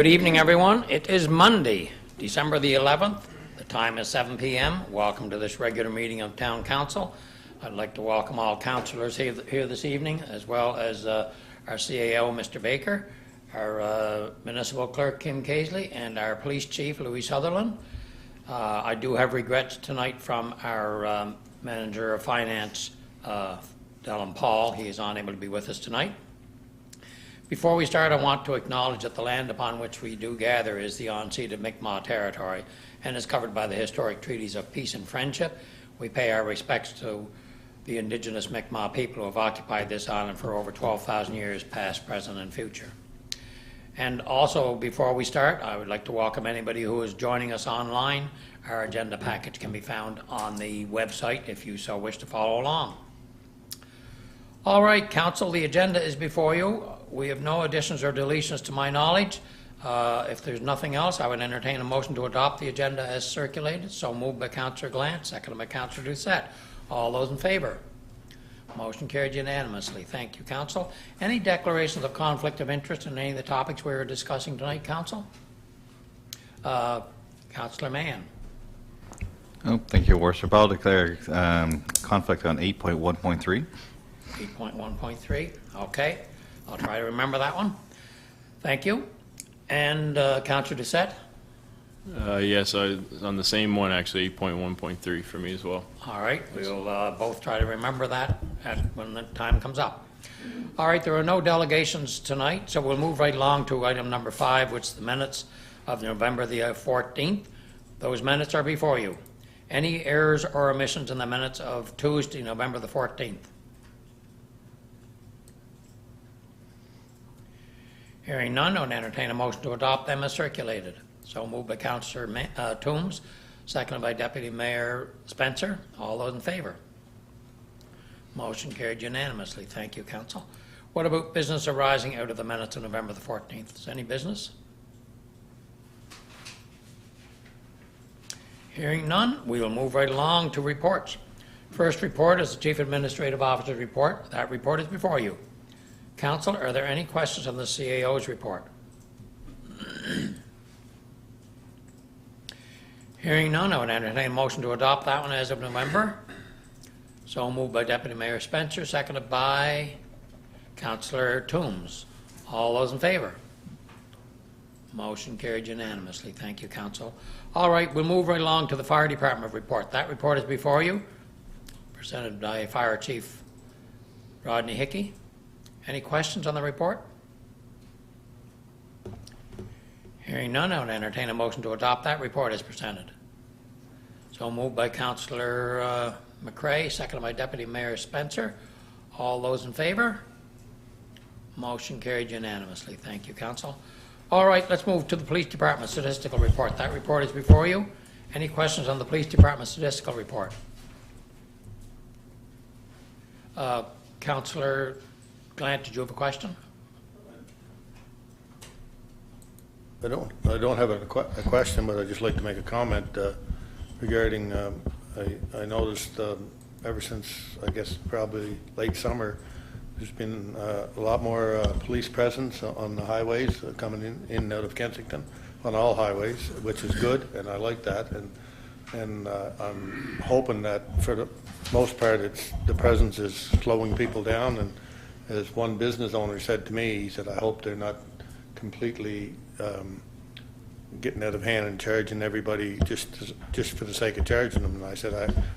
Good evening, everyone. It is Monday, December the 11th. The time is 7 p.m. Welcome to this regular meeting of Town Council. I'd like to welcome all councillors here this evening, as well as our CAO, Mr. Baker, our municipal clerk, Kim Casely, and our police chief, Louis Sutherland. I do have regrets tonight from our manager of finance, Dylan Paul. He is unable to be with us tonight. Before we start, I want to acknowledge that the land upon which we do gather is the unceded Mi'kmaq territory and is covered by the historic treaties of peace and friendship. We pay our respects to the indigenous Mi'kmaq people who have occupied this island for over 12,000 years, past, present, and future. And also, before we start, I would like to welcome anybody who is joining us online. Our agenda package can be found on the website if you so wish to follow along. All right, Council, the agenda is before you. We have no additions or deletions to my knowledge. If there's nothing else, I would entertain a motion to adopt the agenda as circulated. So moved by Councillor Glant, seconded by Councillor Doucette. All those in favor? Motion carried unanimously. Thank you, Council. Any declarations of conflict of interest in any of the topics we are discussing tonight, Council? Councillor Mann. Oh, thank you, Worship. I'll declare conflict on 8.1.3. 8.1.3. Okay. I'll try to remember that one. Thank you. And Councillor Doucette? Yes, on the same one, actually, 8.1.3 for me as well. All right, we'll both try to remember that when the time comes up. All right, there are no delegations tonight, so we'll move right along to item number 5, which is the minutes of November the 14th. Those minutes are before you. Any errors or omissions in the minutes of Tuesday, November the 14th? Hearing none, I would entertain a motion to adopt them as circulated. So moved by Councillor Toombs, seconded by Deputy Mayor Spencer. All those in favor? Motion carried unanimously. Thank you, Council. What about business arising out of the minutes of November the 14th? Is any business? Hearing none, we will move right along to reports. First report is the Chief Administrative Officer's report. That report is before you. Council, are there any questions on the CAO's report? Hearing none, I would entertain a motion to adopt that one as of November. So moved by Deputy Mayor Spencer, seconded by Councillor Toombs. All those in favor? Motion carried unanimously. Thank you, Council. All right, we'll move right along to the Fire Department report. That report is before you, presented by Fire Chief Rodney Hickey. Any questions on the report? Hearing none, I would entertain a motion to adopt that report as presented. So moved by Councillor McCrae, seconded by Deputy Mayor Spencer. All those in favor? Motion carried unanimously. Thank you, Council. All right, let's move to the Police Department statistical report. That report is before you. Any questions on the Police Department statistical report? Councillor Glant, did you have a question? I don't have a question, but I'd just like to make a comment regarding, I noticed ever since, I guess, probably late summer, there's been a lot more police presence on the highways coming in and out of Kensington, on all highways, which is good, and I like that. And I'm hoping that for the most part, the presence is slowing people down. And as one business owner said to me, he said, I hope they're not completely getting out of hand and charging everybody just for the sake of charging them. And I said,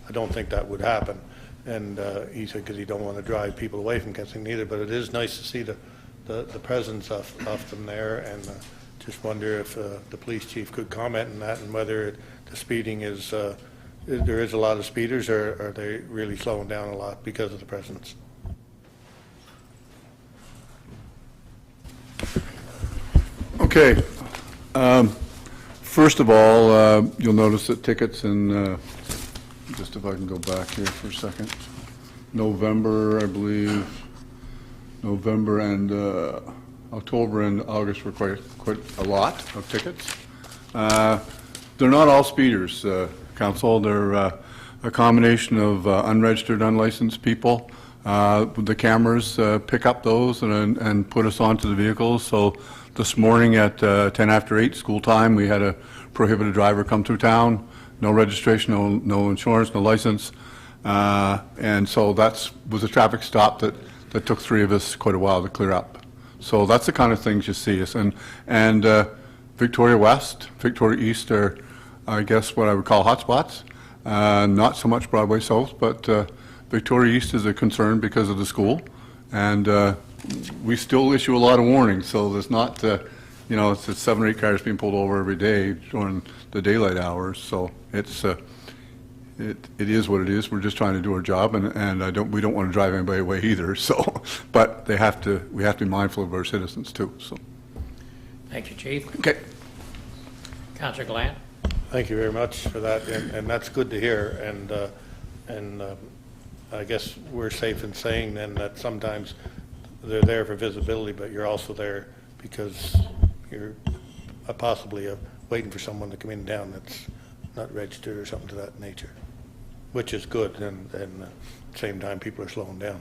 I don't think that would happen. And he said, because he don't want to drive people away from Kensington either. But it is nice to see the presence of them there. And just wonder if the police chief could comment on that and whether the speeding is, there is a lot of speeders, or are they really slowing down a lot because of the presence? Okay. First of all, you'll notice that tickets in, just if I can go back here for a second, November, I believe, November and October and August were quite a lot of tickets. They're not all speeders, Council. They're a combination of unregistered, unlicensed people The cameras pick up those and put us onto the vehicles. So this morning at 10 after 8 school time, we had a prohibited driver come through town, no registration, no insurance, no license. And so was a traffic stop that took 3 of us quite a while to clear up. So that's the kind of things you see us. And Victoria West, Victoria East are, I guess, what I would call hotspots. Not so much Broadway South, but Victoria East is a concern because of the school. And we still issue a lot of warnings, so there's not, you know, it's 7 or 8 cars being pulled over every day during the daylight hours. So it's it is what it is. We're just trying to do our job, and we don't want to drive anybody away either. So, but we have to be mindful of our citizens too. So. Thank you, Chief. Okay. Councillor Glant? Thank you very much for that, and that's good to hear. And I guess we're safe in saying then that sometimes they're there for visibility, but you're also there because you're possibly waiting for someone to come in down that's not registered or something to that nature, which is good. And at the same time, people are slowing down.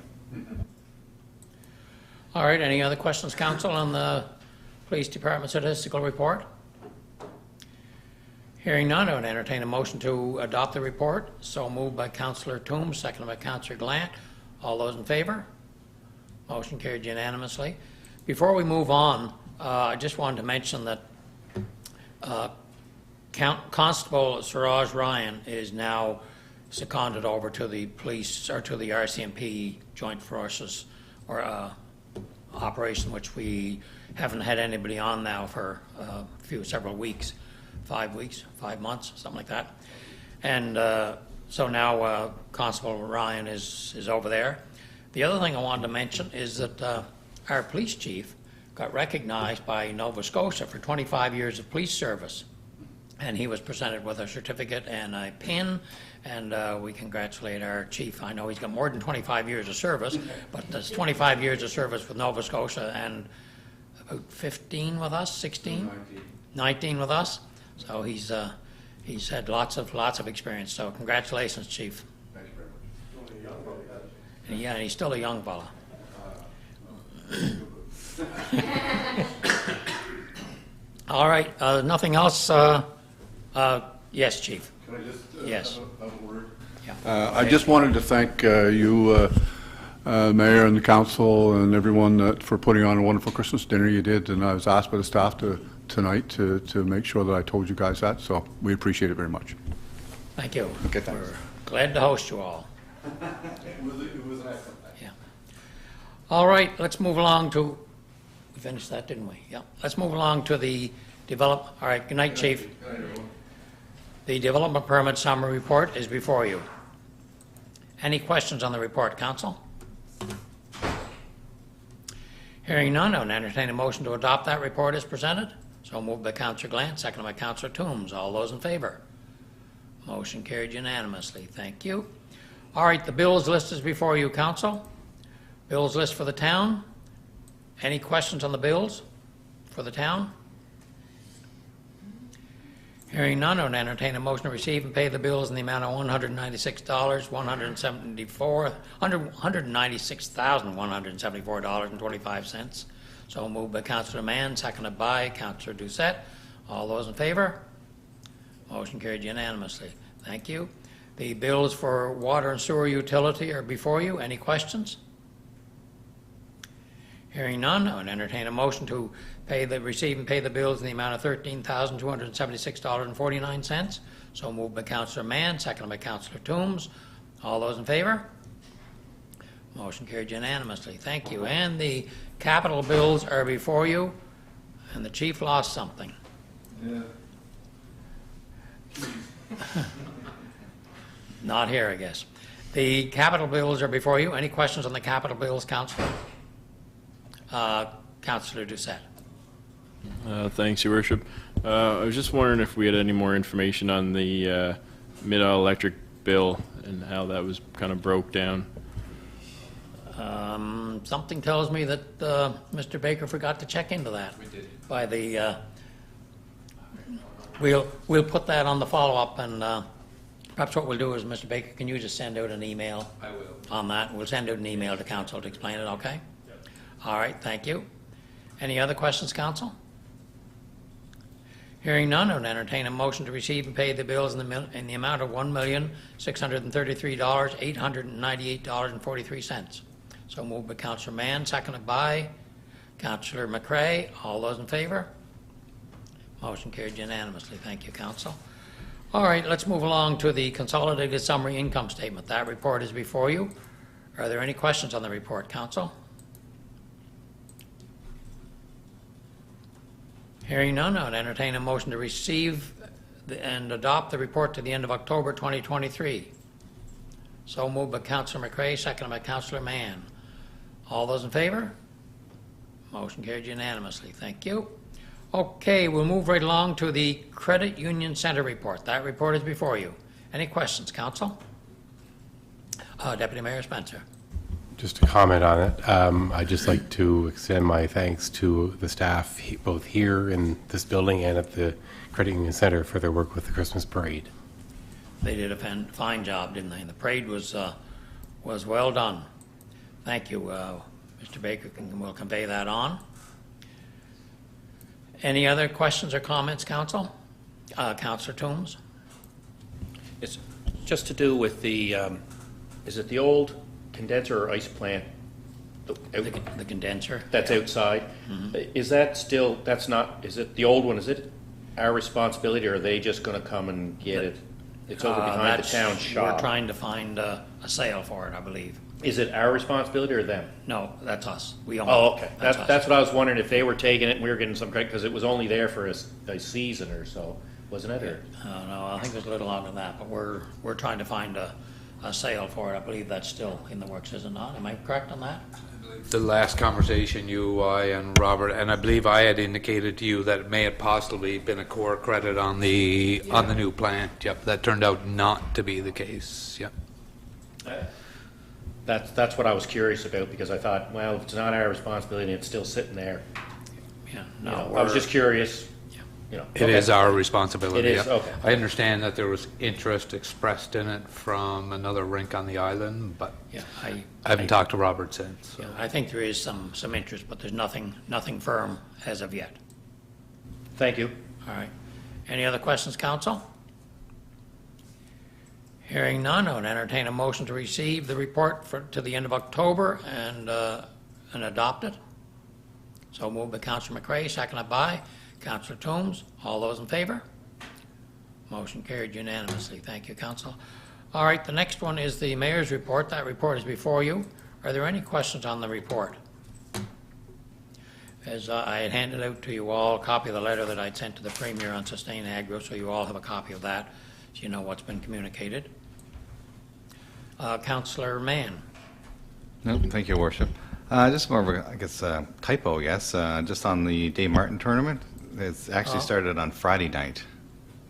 All right, any other questions, Council, on the Police Department statistical report? Hearing none, I would entertain a motion to adopt the report. So moved by Councillor Toombs, seconded by Councillor Glant. All those in favor? Motion carried unanimously. Before we move on, I just wanted to mention that Constable Siraj Ryan is now seconded over to the police, or to the RCMP Joint Forces or operation, which we haven't had anybody on now for several weeks. 5 weeks, 5 months, something like that. And so now Constable Ryan is over there. The other thing I wanted to mention is that our police chief got recognized by Nova Scotia for 25 years of police service. And he was presented with a certificate and a pin, and we congratulate our chief. I know he's got more than 25 years of service, but there's 25 years of service with Nova Scotia and about 15 with us, 16? 19 with us. So he's had lots of experience. So congratulations, Chief. Thank you very much. And yeah, and he's still a young fella. All right. Nothing else. Yes, Chief. Can I just Yes. have a word? Yeah. I just wanted to thank you, Mayor and the council and everyone for putting on a wonderful Christmas dinner you did. And I was asked by the staff tonight to make sure that I told you guys that. So we appreciate it very much. Thank you. Okay, thanks. We're glad to host you all. It was an excellent. Yeah. All right. Let's move along to. We finished that, didn't we? Yeah. Let's move along to the All right. Good night, Chief. The development permit summary report is before you. Any questions on the report, Council? Hearing none, I would entertain a motion to adopt that report as presented. So moved by Councillor Glant, seconded by Councillor Toombs. All those in favor? Motion carried unanimously. Thank you. All right, the bills list is before you, Council. Bills list for the town. Any questions on the bills for the town? Hearing none, I would entertain a motion to receive and pay the bills in the amount of $196,174.25. So moved by Councillor Mann, seconded by Councillor Doucette. All those in favor? Motion carried unanimously. Thank you. The bills for water and sewer utility are before you. Any questions? Hearing none, I would entertain a motion to receive and pay the bills in the amount of $13,276.49. So moved by Councillor Mann, seconded by Councillor Toombs. All those in favor? Motion carried unanimously. Thank you. And the capital bills are before you, and the chief lost something. Yeah. Not here, I guess. The capital bills are before you. Any questions on the capital bills, Councillor? Councillor Doucette. Thanks, Your Worship. I was just wondering if we had any more information on the Mid-Isle Electric bill and how that was kind of broke down. Something tells me that Mr. Baker forgot to check into that. We did. By the, we'll put that on the follow-up and Perhaps what we'll do is, Mr. Baker, can you just send out an email? I will. On that? We'll send out an email to council to explain it, okay? All right, thank you. Any other questions, council? Hearing none, I would entertain a motion to receive and pay the bills in the amount of $1,633,898.43. So moved by Councillor Mann, seconded by Councillor McCray. All those in favor? Motion carried unanimously. Thank you, council. All right, let's move along to the consolidated summary income statement. That report is before you. Are there any questions on the report, council? Hearing none, I would entertain a motion to receive and adopt the report to the end of October 2023. So moved by Councillor McCray, seconded by Councillor Mann. All those in favor? Motion carried unanimously. Thank you. Okay, we'll move right along to the Credit Union Center report. That report is before you. Any questions, council? Deputy Mayor Spencer. Just to comment on it, I'd just like to extend my thanks to the staff, both here in this building and at the Credit Union Center, for their work with the Christmas parade. They did a fine job, didn't they? The parade was well done. Thank you. Mr. Baker will convey that on. Any other questions or comments, council? Councillor Toombs? It's just to do with the, is it the old condenser or ice plant? The condenser? That's outside? Is that still, that's not, is it the old one, is it our responsibility, or are they just going to come and get it? It's over behind the town shop. We're trying to find a sale for it, I believe. Is it our responsibility or them? No, that's us. We own it. Oh, okay. us. That's what I was wondering, if they were taking it and we were getting some credit, because it was only there for a season or so, wasn't it? Or? No, I think there's a little longer than that, but we're trying to find a sale for it. I believe that's still in the works, is it not? Am I correct on that? The last conversation, you, I, and Robert, and I believe I had indicated to you that it may have possibly been a core credit on the new plant. Yep, that turned out not to be the case. Yep. That's what I was curious about, because I thought, well, if it's not our responsibility, it's still sitting there. Yeah, You no. know, I was just curious. You know, It is our responsibility. It is, yep. okay. I understand that there was interest expressed in it from another rink on the island, but Yeah, I haven't talked to Robert since. So. Yeah, I think there is some interest, but there's nothing firm as of yet. Thank you. All right. Any other questions, council? Hearing none, I would entertain a motion to receive the report to the end of October and adopt it. So moved by Councillor McCray, seconded by Councillor Toombs. All those in favor? Motion carried unanimously. Thank you, council. All right, the next one is the mayor's report. That report is before you. Are there any questions on the report? As I had handed out to you all a copy of the letter that I'd sent to the Premier on Sustain Agro, so you all have a copy of that, so you know what's been communicated. Councillor Mann. No, thank you, Worship. Just more of a, I guess, typo, yes. Just on the Dave Martin tournament, it's actually started on Friday night,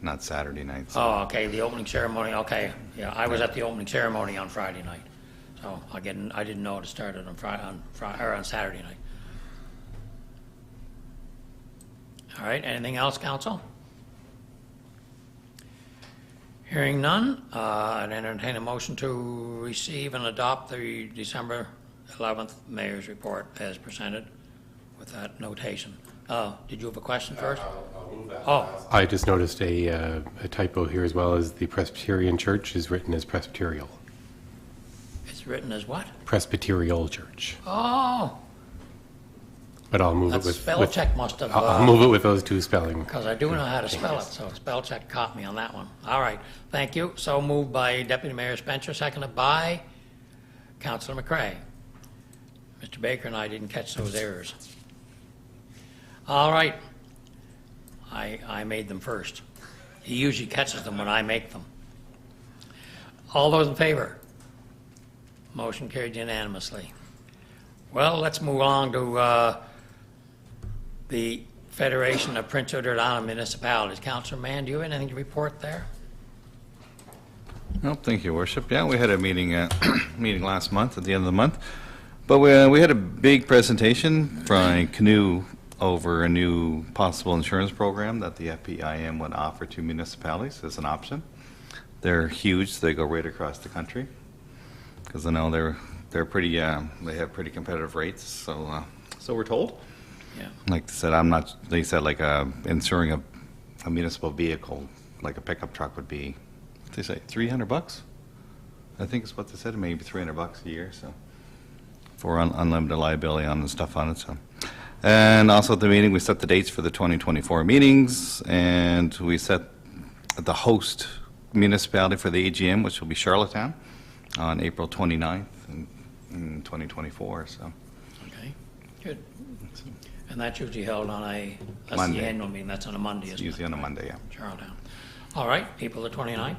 not Saturday night. So. Oh, okay, the opening ceremony, okay. Yeah, I was at the opening ceremony on Friday night, so I didn't know it started on Saturday night. All right, anything else, council? Hearing none, I'd entertain a motion to receive and adopt the December 11th mayor's report as presented with that notation. Did you have a question first? I'll move that. Oh, I just noticed a typo here as well, as the Presbyterian Church is written as Presbyterial. it's written as what? Presbyterial Church. Oh, But I'll move that it with. spell check must have, I'll move it with those two spelling. because I do know how to spell it, so spell check caught me on that one. All right, thank you. So moved by Deputy Mayor Spencer, seconded by Councillor McCray. Mr. Baker and I didn't catch those errors. All right. I made them first. He usually catches them when I make them. All those in favor? Motion carried unanimously. Well, let's move on to the Federation of Prince Edward Island Municipalities. Councillor Mann, do you have anything to report there? No, thank you, Worship. Yeah, we had a meeting meeting last month, at the end of the month. But we had a big presentation from Canoe over a new possible insurance program that the FPIM would offer to municipalities as an option. They're huge. They go right across the country because I know they're pretty. They have pretty competitive rates. So we're told. Yeah. Like I said, They said like insuring a municipal vehicle, like a pickup truck, would be. What they say $300. I think is what they said. Maybe $300 a year. So for unlimited liability on the stuff on it. So. And also at the meeting, we set the dates for the 2024 meetings, and we set the host municipality for the AGM, which will be Charlottetown, on April 29th in 2024. So Okay, good. And that's usually held on that's Monday. the annual meeting, that's on a Monday, it's isn't it? usually on a Monday, yeah. Charlottetown. All right, April the 29th.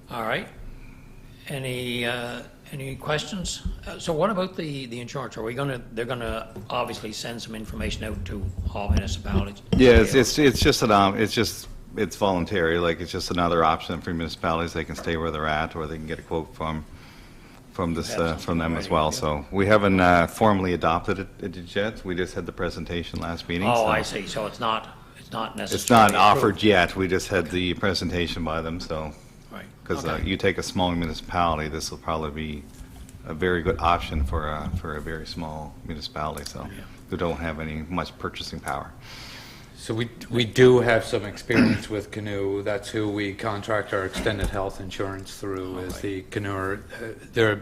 All right. Any questions? So what about the insurance? They're gonna obviously send some information out to all municipalities? Yeah, it's voluntary. Like, it's just another option for municipalities. They can stay where they're at, or they can get a quote from them as well. So we haven't formally adopted it yet. We just had the presentation last meeting. Oh, so I see. So it's not necessarily it's not offered approved. yet. We just had the presentation by them. So Right. because Okay. you take a small municipality, this will probably be a very good option for a very small municipality. So who don't have any much purchasing power. So we do have some experience with Canoe. That's who we contract our extended health insurance through, is the Canoe. They're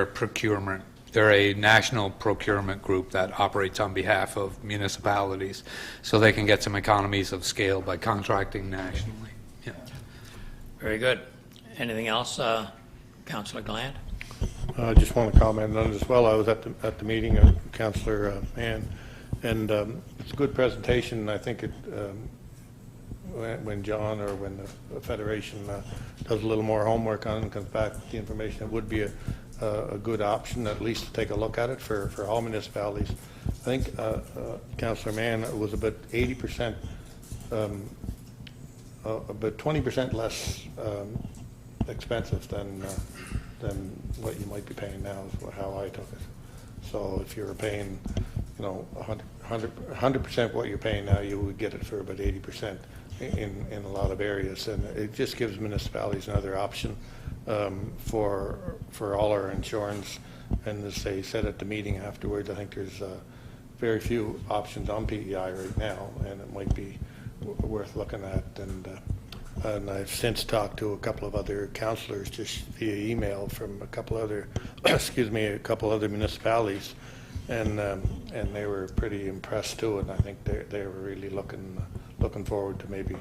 procurement. They're a national procurement group that operates on behalf of municipalities, so they can get some economies of scale by contracting nationally. Yeah. Very good. Anything else, Councillor Gland? I just want to comment on it as well. I was at the meeting of Councillor Mann, and it's a good presentation. I think when John or when the Federation does a little more homework on it and comes back with the information, it would be a good option, at least to take a look at it for all municipalities. I think Councillor Mann was about 80%, about 20% less expensive than what you might be paying now, is how I took it. So if you're paying, 100% what you're paying now, you would get it for about 80% in a lot of areas, and it just gives municipalities another option for all our insurance. And as they said at the meeting afterwards, I think there's very few options on PEI right now, and it might be worth looking at. And I've since talked to a couple of other councillors just via email from a couple other, a couple other municipalities, and they were pretty impressed too. And I think they were really looking forward to maybe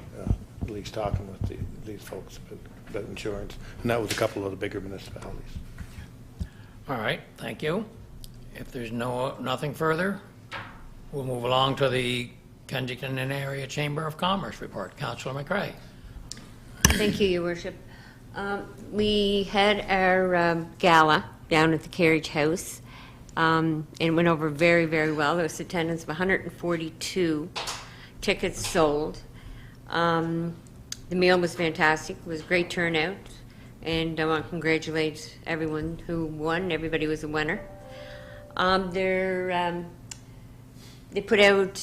at least talking with these folks about insurance. And that was a couple of the bigger municipalities. All right, thank you. If there's nothing further, we'll move along to the Kensington and Area Chamber of Commerce report. Councillor McRae. Thank you, Your Worship. We had our gala down at the Carriage House, and it went over very, very well. There was attendance of 142, tickets sold. The meal was fantastic. It was a great turnout, and I want to congratulate everyone who won. Everybody was a winner. They put out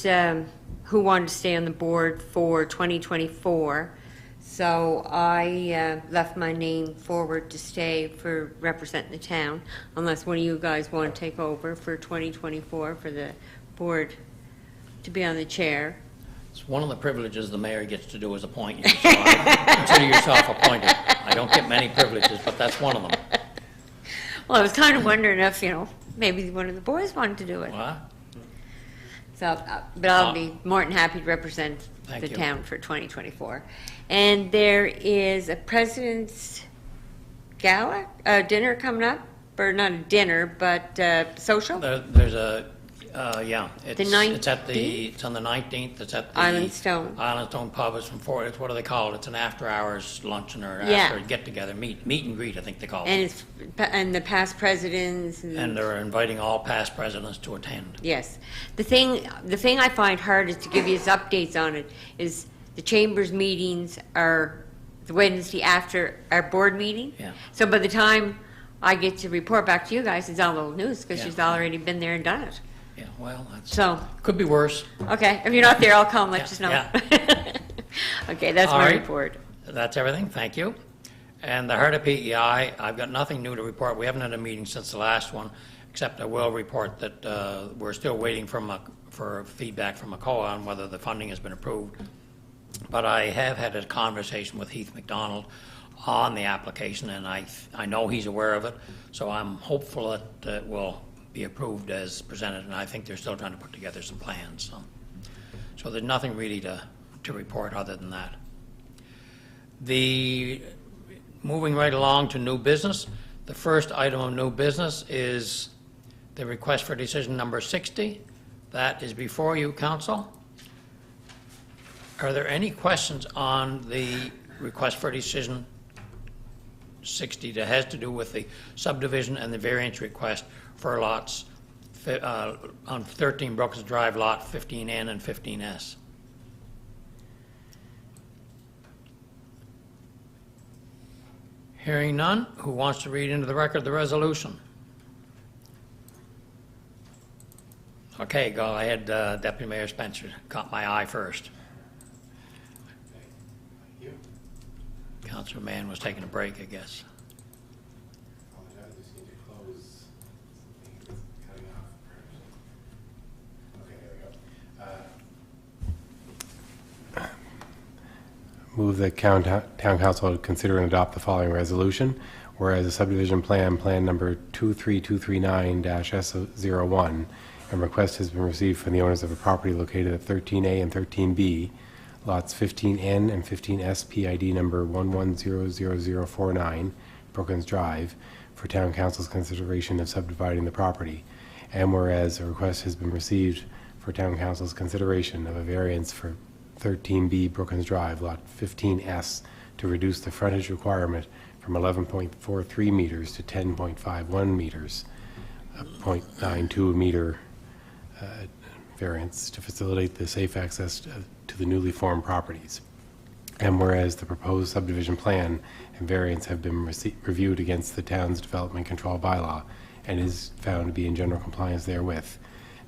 who wanted to stay on the board for 2024. So I left my name forward to stay for representing the town, unless one of you guys want to take over for 2024 for the board to be on the chair. It's one of the privileges the mayor gets to do is appoint you. So consider yourself appointed. I don't get many privileges, but that's one of them. Well, I was kind of wondering if, maybe one of the boys wanted to do it. What? So, but I'll be more than happy to represent Thank the you. town for 2024. And there is a president's gala, dinner coming up, or not a dinner, but social. There's a, yeah. The 19th? It's on the 19th. It's at the Island Stone. Island Stone Pub. It's from 4. It's, what do they call it? It's an after-hours luncheon or Yeah. after get-together, meet and greet, I think they call And it. and the past presidents. And they're inviting all past presidents to attend. Yes. The thing I find hard is to give you updates on it is the chamber's meetings are the Wednesday after our board meeting. Yeah. So by the time I get to report back to you guys, it's all old news because Yeah. she's already been there and done it. Yeah, well, that's, So, could be worse. okay, if you're not there, I'll call and let you know. Yeah. Okay, that's All my right. report. That's everything. Thank you. And the Heart of PEI, I've got nothing new to report. We haven't had a meeting since the last one, except I will report that we're still waiting for feedback from ACOA on whether the funding has been approved. But I have had a conversation with Heath McDonald on the application, and I know he's aware of it, so I'm hopeful that it will be approved as presented, and I think they're still trying to put together some plans. So there's nothing really to report other than that. Moving right along to new business, the first item of new business is the request for decision number 60. That is before you, Council. Are there any questions on the request for decision 60 that has to do with the subdivision and the variance request for lots on 13 Brookings Drive, lot 15N and 15S? Hearing none, who wants to read into the record the resolution? Okay, go ahead, Deputy Mayor Spencer. Caught my eye first. Councilor Mann was taking a break, I guess. Move that Town Council consider and adopt the following resolution, whereas the subdivision plan number 23239-S01, and request has been received from the owners of a property located at 13A and 13B, lots 15N and 15S, PID number 110049, Brookings Drive, for Town Council's consideration of subdividing the property. And whereas a request has been received for Town Council's consideration of a variance for 13B Brookings Drive, lot 15S, to reduce the frontage requirement from 11.43 meters to 10.51 meters, a 0.92 meter variance to facilitate the safe access to the newly formed properties. And whereas the proposed subdivision plan and variance have been reviewed against the town's development control bylaw and is found to be in general compliance therewith,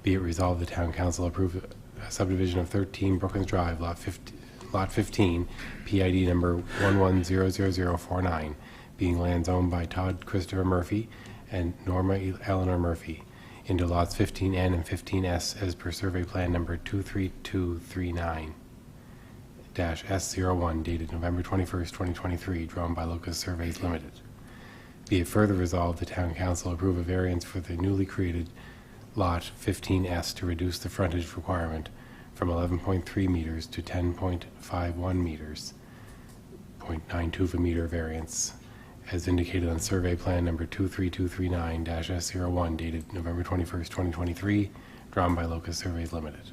be it resolved the Town Council approve a subdivision of 13 Brookings Drive, lot 15, PID number 110049, being lands owned by Todd Christopher Murphy and Norma Eleanor Murphy, into lots 15N and 15S as per survey plan number 23239-S01, dated November 21st, 2023, drawn by Locus Surveys Limited. Be it further resolved, the Town Council approve a variance for the newly created lot 15S to reduce the frontage requirement from 11.3 meters to 10.51 meters, 0.92 of a meter variance, as indicated on survey plan number 23239-S01, dated November 21st, 2023, drawn by Locus Surveys Limited.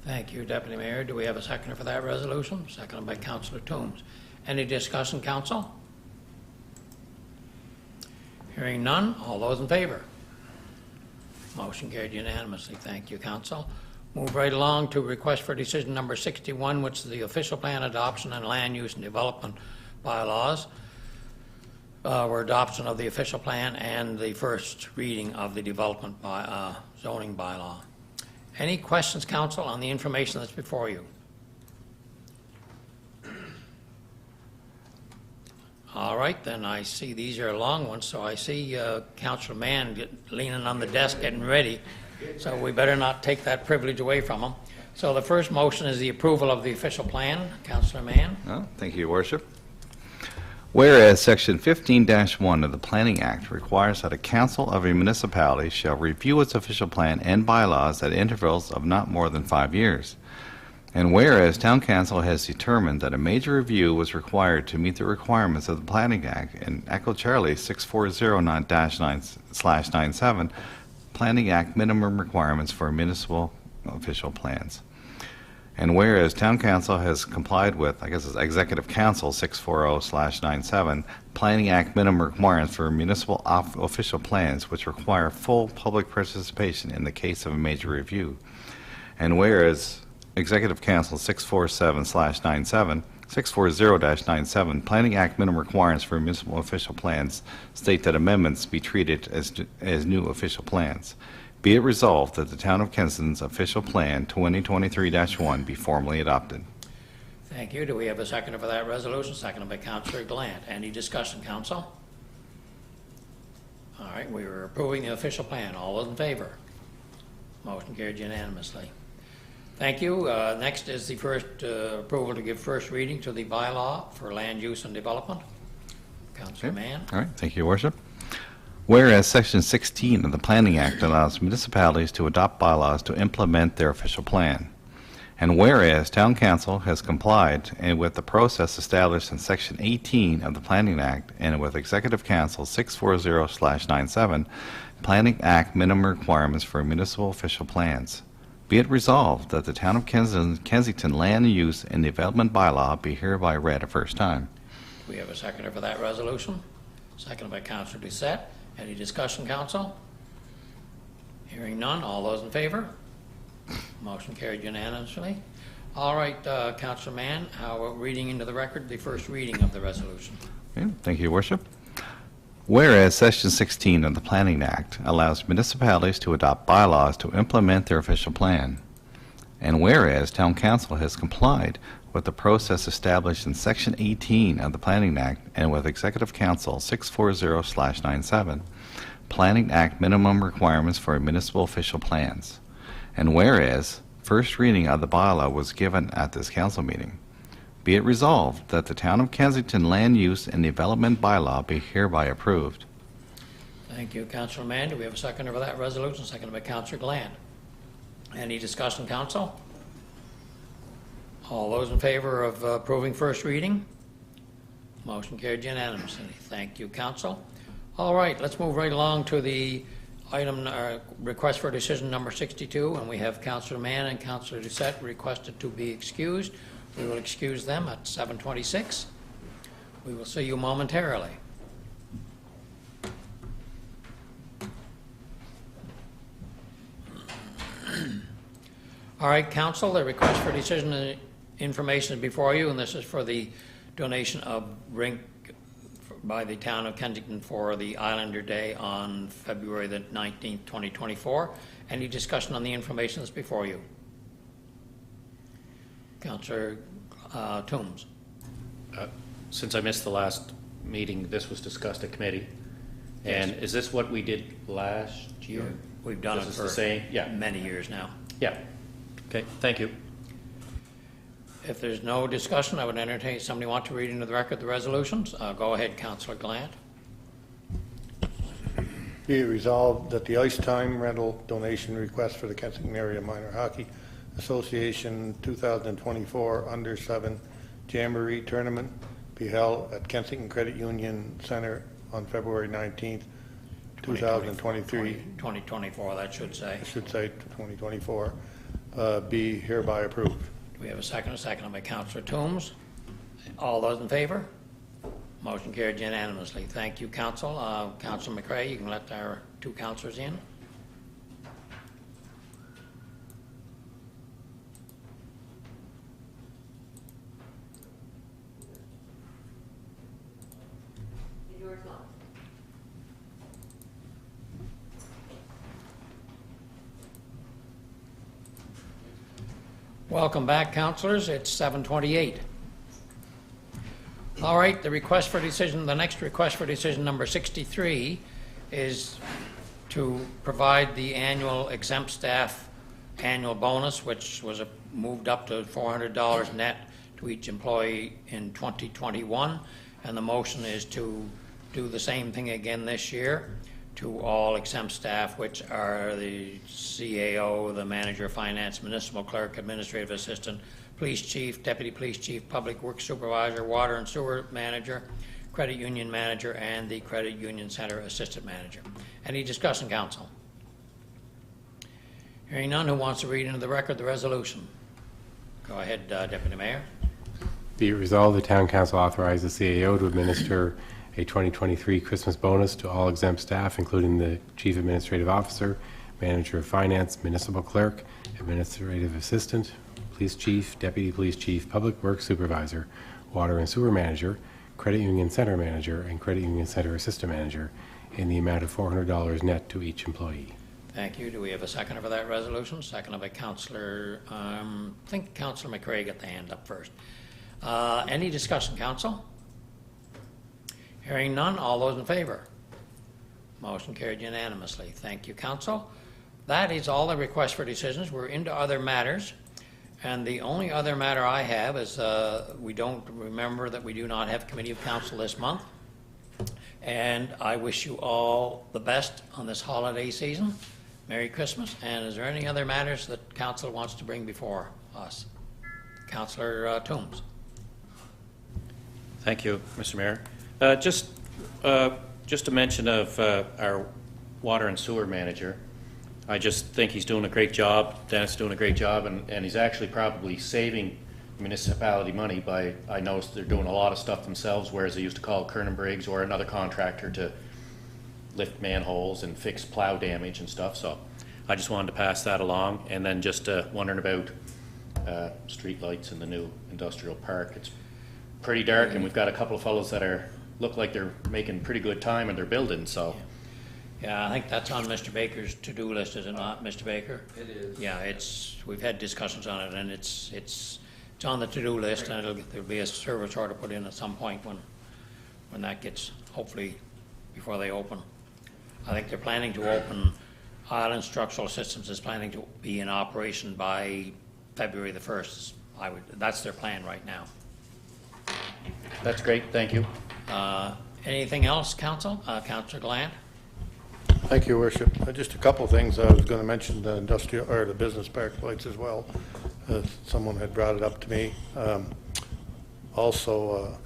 Thank you, Deputy Mayor. Do we have a seconder for that resolution? Seconded by Councilor Toombs. Any discussion, Council? Hearing none, all those in favor? Motion carried unanimously. Thank you, Council. Move right along to request for decision number 61, which is the official plan adoption and land use and development bylaws, or adoption of the official plan and the first reading of the development zoning bylaw. Any questions, Council, on the information that's before you? All right, then I see these are long ones, so I see Councilor Mann leaning on the desk getting ready, so we better not take that privilege away from him. So the first motion is the approval of the official plan. Councilor Mann. Oh, thank you, Your Worship. Whereas Section 15-1 of the Planning Act requires that a council of a municipality shall review its official plan and bylaws at intervals of not more than 5 years. And whereas Town Council has determined that a major review was required to meet the requirements of the Planning Act in Echo Charlie 640-9/97 Planning Act minimum requirements for municipal official plans. And whereas Town Council has complied with, I guess it's Executive Council 640/97 Planning Act minimum requirements for municipal official plans, which require full public participation in the case of a major review. And whereas Executive Council 640-97 Planning Act minimum requirements for municipal official plans state that amendments be treated as new official plans. Be it resolved that the Town of Kensington's official plan 2023-1 be formally adopted. Thank you. Do we have a seconder for that resolution? Seconded by Councillor Glant. Any discussion, council? All right, we are approving the official plan. All those in favor? Motion carried unanimously. Thank you. Next is the first approval to give first reading to the bylaw for land use and development. Councillor Mann. All right, thank you, Your Worship. Whereas Section 16 of the Planning Act allows municipalities to adopt bylaws to implement their official plan. And whereas Town Council has complied with the process established in Section 18 of the Planning Act and with Executive Council 640/97, Planning Act minimum requirements for municipal official plans. Be it resolved that the Town of Kensington Land Use and Development Bylaw be hereby read a first time. We have a seconder for that resolution. Seconded by Councillor Doucette. Any discussion, council? Hearing none. All those in favor? Motion carried unanimously. All right, Councillor Mann, how about reading into the record the first reading of the resolution? Okay, thank you, Your Worship. Whereas Section 16 of the Planning Act allows municipalities to adopt bylaws to implement their official plan, and whereas Town Council has complied with the process established in Section 18 of the Planning Act and with Executive Council 640/97, Planning Act minimum requirements for municipal official plans, and whereas first reading of the bylaw was given at this council meeting, be it resolved that the Town of Kensington Land Use and Development Bylaw be hereby approved. Thank you, Councillor Mann. Do we have a seconder for that resolution? Seconded by Councillor Glant. Any discussion, council? All those in favor of approving first reading? Motion carried unanimously. Thank you, council. All right, let's move right along to the item, request for decision number 62, and we have Councillor Mann and Councillor Doucette requested to be excused. We will excuse them at 7:26. We will see you momentarily. All right, council, the request for decision and information is before you, and this is for the donation of rink by the town of Kensington for the Islander Day on February the 19th, 2024. Any discussion on the information that's before you? Councillor Toombs. Since I missed the last meeting, this was discussed at committee. And is this what we did last year? We've done This it is for the same? Yeah. many years now. Yeah. Okay, thank you. If there's no discussion, I would entertain, somebody want to read into the record the resolutions? Go ahead, Councillor Glant. Be it resolved that the ice time rental donation request for the Kensington Area Minor Hockey Association 2024 Under 7 Jamboree Tournament be held at Kensington Credit Union Center on February 19th, 2023. 2024, that should say. I should say 2024, be hereby approved. Do we have a second? A second by Councillor Toombs. All those in favor? Motion carried unanimously. Thank you, council. Councillor McRae, you can let our two councillors in. Welcome back, councilors. It's 7:28. All right, the request for decision, the next request for decision number 63 is to provide the annual exempt staff annual bonus, which was moved up to $400 net to each employee in 2021. And the motion is to do the same thing again this year to all exempt staff, which are the CAO, the manager of finance, municipal clerk, administrative assistant, police chief, deputy police chief, public works supervisor, water and sewer manager, credit union manager, and the credit union center assistant manager. Any discussion, council? Hearing none, who wants to read into the record the resolution? Go ahead, Deputy Mayor. Be it resolved, the Town Council authorizes the CAO to administer a 2023 Christmas bonus to all exempt staff, including the Chief Administrative Officer, Manager of Finance, Municipal Clerk, Administrative Assistant, Police Chief, Deputy Police Chief, Public Works Supervisor, Water and Sewer Manager, Credit Union Center Manager, and Credit Union Center Assistant Manager in the amount of $400 net to each employee. Thank you. Do we have a seconder for that resolution? Seconded by Councillor, I think Councillor McRae got the hand up first. Any discussion, council? Hearing none, all those in favor? Motion carried unanimously. Thank you, council. That is all the requests for decisions. We're into other matters. And the only other matter I have is we don't remember that we do not have committee of council this month. And I wish you all the best on this holiday season. Merry Christmas. And is there any other matters that council wants to bring before us? Councillor Toombs. Thank you, Mr. Mayor. Just a mention of our water and sewer manager. I just think he's doing a great job. Dennis is doing a great job, and he's actually probably saving municipality money by, I noticed they're doing a lot of stuff themselves, whereas they used to call Kernan Briggs or another contractor to lift manholes and fix plow damage and stuff. So I just wanted to pass that along. And then just wondering about street lights in the new industrial park. It's pretty dark, and we've got a couple of fellows that look like they're making pretty good time and they're building, so. Yeah, I think that's on Mr. Baker's to-do list, is it not, Mr. Baker? It is. Yeah, we've had discussions on it, and it's on the to-do list, and there'll be a service order put in at some point when that gets, hopefully, before they open. I think they're planning to open, Island Structural Systems is planning to be in operation by February the 1st. That's their plan right now. That's great, thank you. Anything else, council? Councillor Glant? Thank you, Your Worship. Just a couple of things. I was going to mention the industrial or the business park lights as well. Someone had brought it up to me. Also,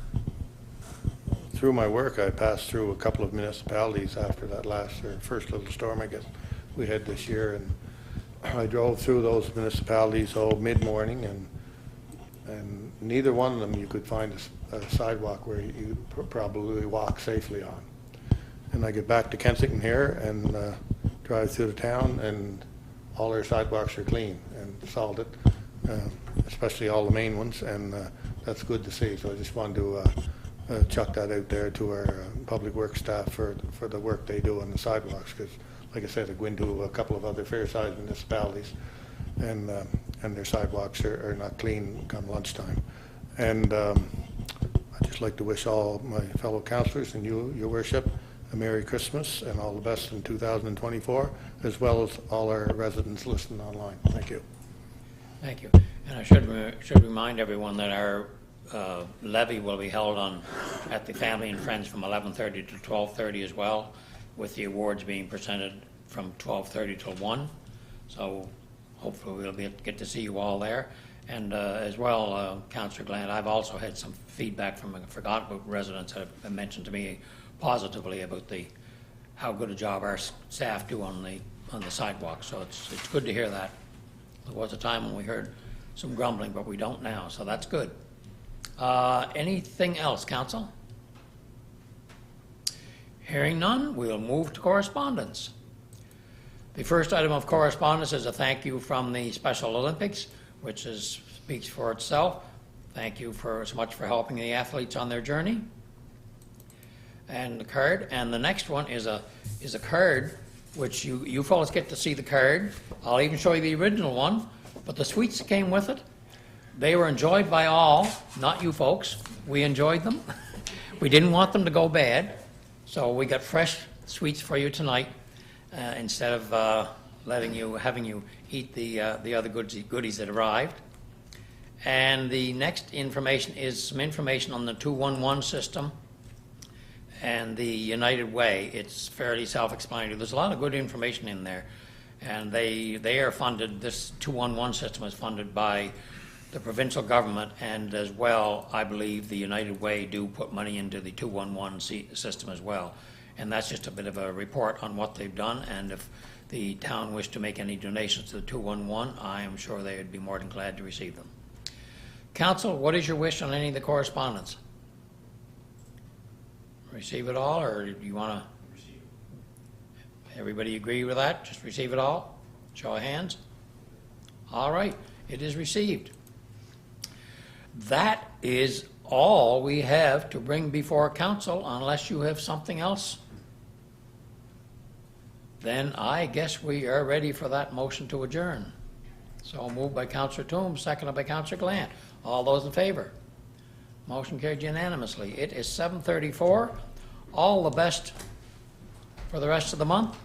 through my work, I passed through a couple of municipalities after that first little storm, I guess, we had this year, and I drove through those municipalities mid-morning, and neither one of them you could find a sidewalk where you probably walk safely on. And I get back to Kensington here and drive through the town, and all our sidewalks are clean and salted, especially all the main ones, and that's good to see. So I just wanted to chuck that out there to our public works staff for the work they do on the sidewalks, because, like I said, I go into a couple of other fair-sized municipalities, and their sidewalks are not clean come lunchtime. And I'd just like to wish all my fellow councillors and you, Your Worship, a Merry Christmas and all the best in 2024, as well as all our residents listening online. Thank you. Thank you. And I should remind everyone that our levy will be held at the Family and Friends from 11:30 to 12:30 as well, with the awards being presented from 12:30 till 1. So hopefully we'll get to see you all there. And as well, Councillor Glant, I've also had some feedback from forgotten about residents that have mentioned to me positively about how good a job our staff do on the sidewalk. So it's good to hear that. There was a time when we heard some grumbling, but we don't now, so that's good. Anything else, council? Hearing none, we'll move to correspondence. The first item of correspondence is a thank you from the Special Olympics, which speaks for itself. Thank you so much for helping the athletes on their journey. And the card, and the next one is a card which you fellas get to see the card. I'll even show you the original one, but the sweets that came with it, they were enjoyed by all, not you folks. We enjoyed them. We didn't want them to go bad, so we got fresh sweets for you tonight instead of having you eat the other goodies that arrived. And the next information is some information on the 211 system and the United Way. It's fairly self-explanatory. There's a lot of good information in there, and they are funded. This 211 system is funded by the provincial government, and as well, I believe the United Way do put money into the 211 system as well. And that's just a bit of a report on what they've done, and if the town wished to make any donations to the 211, I am sure they would be more than glad to receive them. Council, what is your wish on any of the correspondence? Receive it all, or do you want to? Everybody agree with that? Just receive it all? Show of hands? All right, it is received. That is all we have to bring before council, unless you have something else. Then I guess we are ready for that motion to adjourn. So moved by Councillor Toombs, seconded by Councillor Glant. All those in favor? Motion carried unanimously. It is 7:34. All the best for the rest of the month.